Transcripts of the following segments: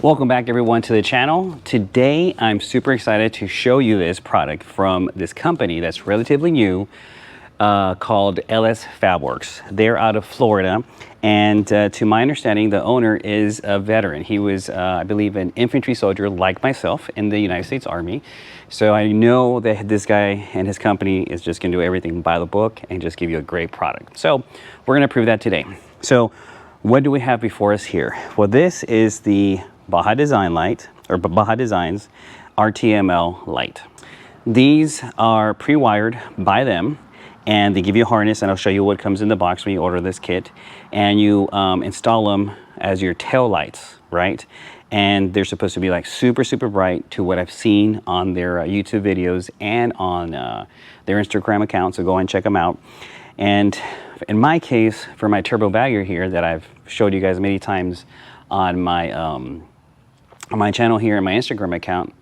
Welcome back everyone to the channel. Today I'm super excited to show you this product from this company that's relatively new called LS Fabworks. They're out of Florida, and to my understanding the owner is a veteran. He was I believe an infantry soldier like myself in the United States Army. So I know that this guy and his company is just gonna do everything by the book and just give you a great product. So we're gonna prove that today. So what do we have before us here? Well, this is the Baja Design light, or Baja Designs RTML light. These are pre-wired by them, and they give you a harness, and I'll show you what comes in the box when you order this kit. And you install them as your tail lights, right? And they're supposed to be like super, super bright to what I've seen on their YouTube videos and on their Instagram account, so go and check them out. And in my case, for my turbo bagger here that I've showed you guys many times on my channel here and my Instagram account,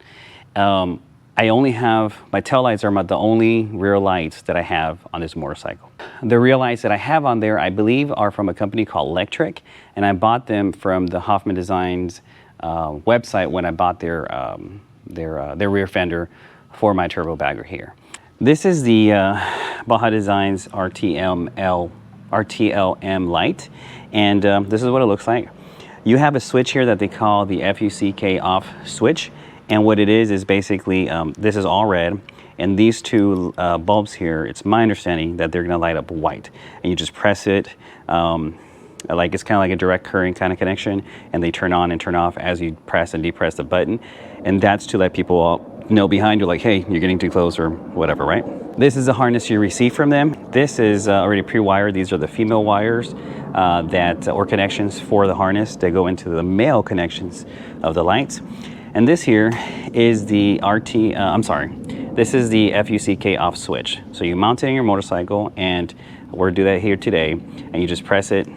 I only have, my tail lights are the only rear lights that I have on this motorcycle. The rear lights that I have on there, I believe, are from a company called Electric, and I bought them from the Hofman Designs website when I bought their rear fender for my turbo bagger here. This is the Baja Designs RTLM light, and this is what it looks like. You have a switch here that they call the FUCK off switch, and what it is basically this is all red, and these two bulbs here, it's my understanding that they're going to light up white, and you just press it like it's kind of like a direct current kind of connection, and they turn on and turn off as you press and depress the button, and that's to let people know behind you, like, hey, you're getting too close or whatever, right? This is the harness you receive from them. This is already pre-wired. These are the female wires or connections for the harness that go into the male connections of the lights. And this here is the this is the FUCK off switch. So you mount it in your motorcycle, and we're gonna do that here today, and you just press it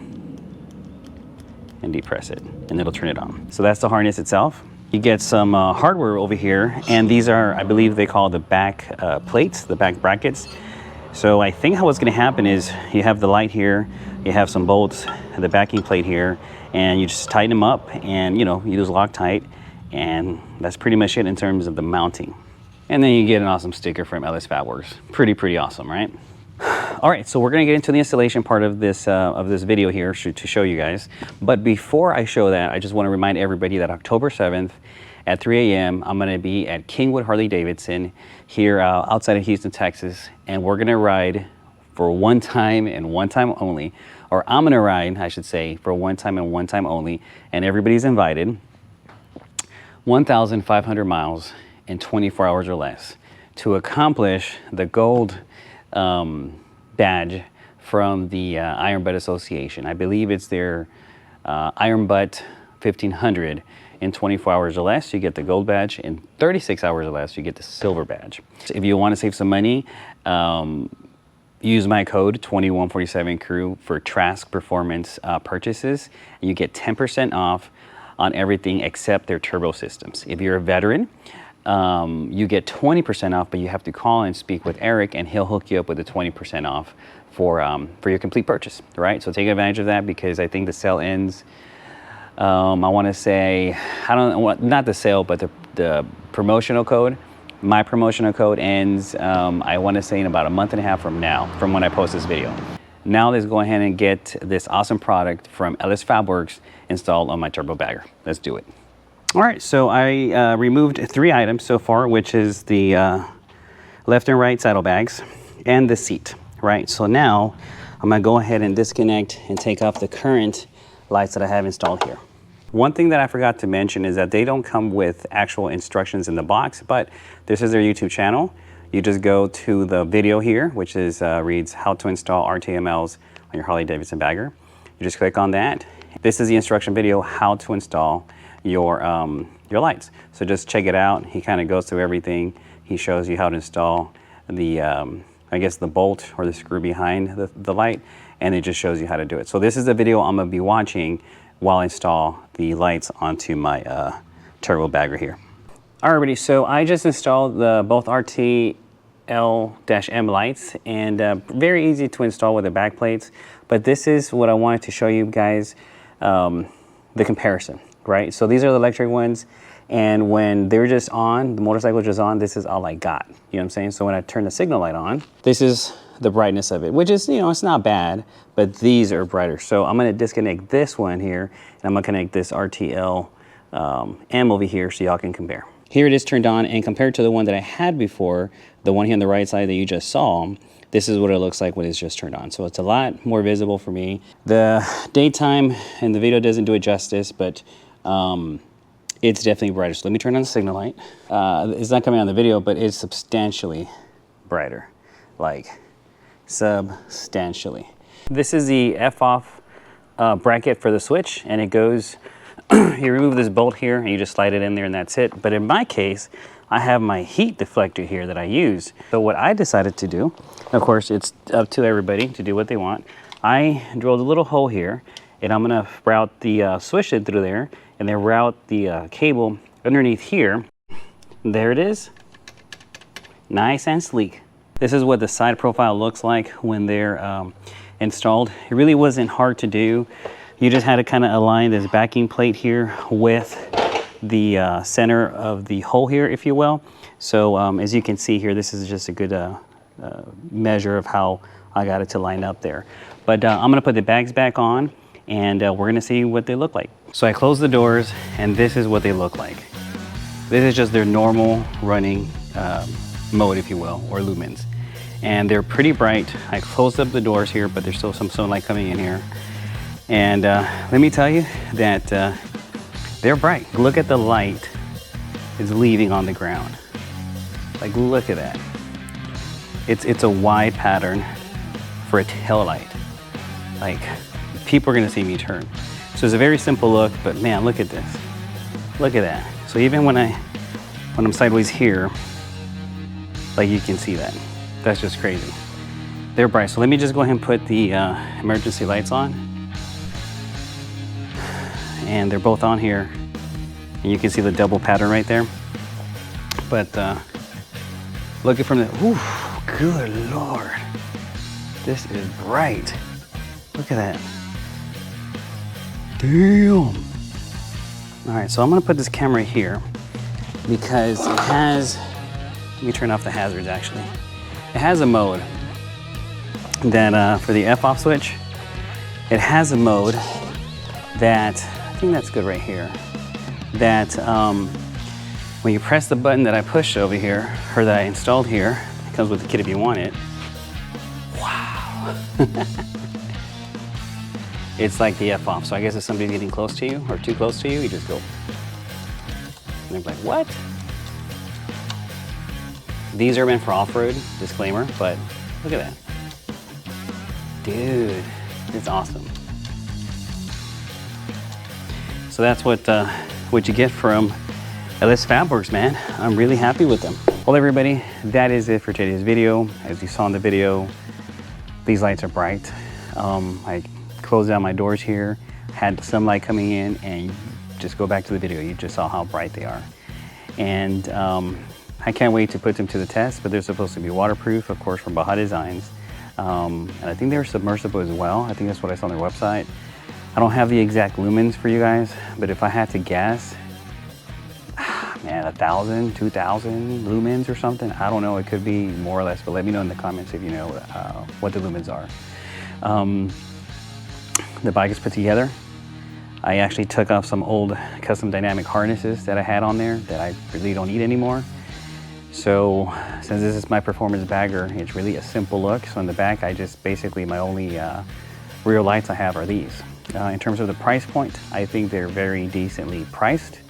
and depress it, and it'll turn it on. So that's the harness itself. You get some hardware over here, and these are, I believe they call the back plates, the back brackets. So I think how what's gonna happen is you have the light here, you have some bolts, the backing plate here, and you just tighten them up, and you use Loctite, and that's pretty much it in terms of the mounting. And then you get an awesome sticker from LS Fabworks. Pretty awesome, right? All right, so we're gonna get into the installation part of this video here to show you guys. But before I show that, I just wanna remind everybody that October 7th at 3 a.m., I'm gonna be at Kingwood Harley Davidson here outside of Houston, Texas. And we're gonna ride for one time and one time only, or I'm gonna ride, I should say, for one time and one time only, and everybody's invited, 1,500 miles in 24 hours or less to accomplish the gold badge from the Iron Butt Association. I believe it's their Iron Butt 1500. In 24 hours or less, you get the gold badge. In 36 hours or less, you get the silver badge. So if you want to save some money, use my code 2147crew for Trask Performance purchases. You get 10% off on everything except their turbo systems. If you're a veteran, you get 20% off, but you have to call and speak with Eric, and he'll hook you up with the 20% off for your complete purchase, right? So take advantage of that, because I think the sale ends, I wanna say, I don't know, not the sale, but the promotional code. My promotional code ends, I wanna say in about a month and a half from now, from when I post this video. Now let's go ahead and get this awesome product from LS Fabworks installed on my turbo bagger. Let's do it. All right, so I removed 3 items so far, which is the left and right saddlebags and the seat, right? So now I'm gonna go ahead and disconnect and take off the current lights that I have installed here. One thing that I forgot to mention is that they don't come with actual instructions in the box, but this is their YouTube channel. You just go to the video here, which is reads how to install RTMLs on your Harley Davidson bagger. You just click on that. This is the instruction video how to install your lights. So just check it out. He kind of goes through everything. He shows you how to install the I guess the bolt or the screw behind the light, and it just shows you how to do it. So this is the video I'm gonna be watching while I install the lights onto my turbo bagger here. Alrighty, so I just installed both RTL-M lights, and very easy to install with the back plates. But this is what I wanted to show you guys, the comparison. right? So these are the electric ones. And when they're just on, the motorcycle just on, this is all I got. You know what I'm saying? So when I turn the signal light on, this is the brightness of it, which is, you know, it's not bad, but these are brighter. So I'm gonna disconnect this one here, and I'm gonna connect this RTL M over here so y'all can compare. Here it is turned on, and compared to the one that I had before, the one here on the right side that you just saw, this is what it looks like when it's just turned on. So it's a lot more visible for me. The daytime and the video doesn't do it justice, but it's definitely brighter. So let me turn on the signal light. It's not coming on the video, but it's substantially brighter, like substantially. This is the F-off bracket for the switch, and it goes, you remove this bolt here and you just slide it in there and that's it. But in my case, I have my heat deflector here that I use. So what I decided to do, of course, it's up to everybody to do what they want. I drilled a little hole here, and I'm gonna route the switch in through there, and then route the cable underneath here. There it is, nice and sleek. This is what the side profile looks like when they're installed. It really wasn't hard to do. You just had to kind of align this backing plate here with the center of the hole here, if you will. So as you can see here, this is just a good measure of how I got it to line up there. But I'm gonna put the bags back on, and we're gonna see what they look like. So I closed the doors, and this is what they look like. This is just their normal running mode, if you will, or lumens. And they're pretty bright. I closed up the doors here, but there's still some sunlight coming in here. And let me tell you that they're bright. Look at the light is leaving on the ground. Like, look at that. It's a wide pattern for a tail light. Like, people are gonna see me turn. So it's a very simple look, but man, look at this. Look at that. So even when I'm sideways here, like, you can see that. That's just crazy. They're bright. So let me just go ahead and put the emergency lights on. And they're both on here. And you can see the double pattern right there. But look at from the, ooh, good Lord. This is bright. Look at that. Damn. All right, so I'm gonna put this camera here because it has, let me turn off the hazards actually. It has a mode that for the F-off switch, it has a mode that, I think that's good right here, that when you press the button that I pushed over here, or that I installed here, it comes with the kit if you want it. Wow. It's like the F-off. So I guess if somebody's getting close to you or too close to you, you just go. And they're like, what? These are meant for off-road, disclaimer, but look at that. Dude, it's awesome. So that's what you get from LS Fabworks, man. I'm really happy with them. Well, everybody, that is it for today's video. As you saw in the video, these lights are bright. I closed down my doors here, had sunlight coming in, and just go back to the video. You just saw how bright they are. And I can't wait to put them to the test, but they're supposed to be waterproof, of course, from Baja Designs. And I think they're submersible as well. I think that's what I saw on their website. I don't have the exact lumens for you guys, but if I had to guess, man, 1,000, 2,000 lumens or something. I don't know, it could be more or less, but let me know in the comments if you know what the lumens are. The bike is put together. I actually took off some old custom dynamic harnesses that I had on there that I really don't need anymore. So since this is my performance bagger, it's really a simple look. So in the back, I just basically, my only rear lights I have are these. In terms of the price point, I think they're very decently priced.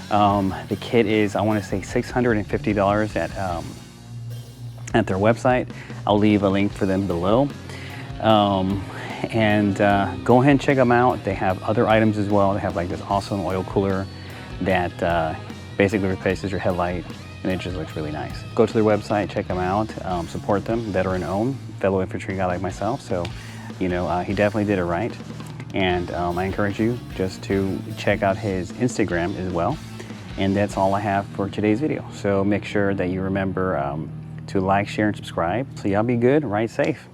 The kit is, I want to say $650 at their website. I'll leave a link for them below. And go ahead and check them out. They have other items as well. They have like this awesome oil cooler that basically replaces your headlight, and it just looks really nice. Go to their website, check them out, support them, veteran owned, fellow infantry guy like myself. So, you know, he definitely did it right. And I encourage you just to check out his Instagram as well. And that's all I have for today's video. So make sure that you remember to like, share, and subscribe. So y'all be good, ride safe.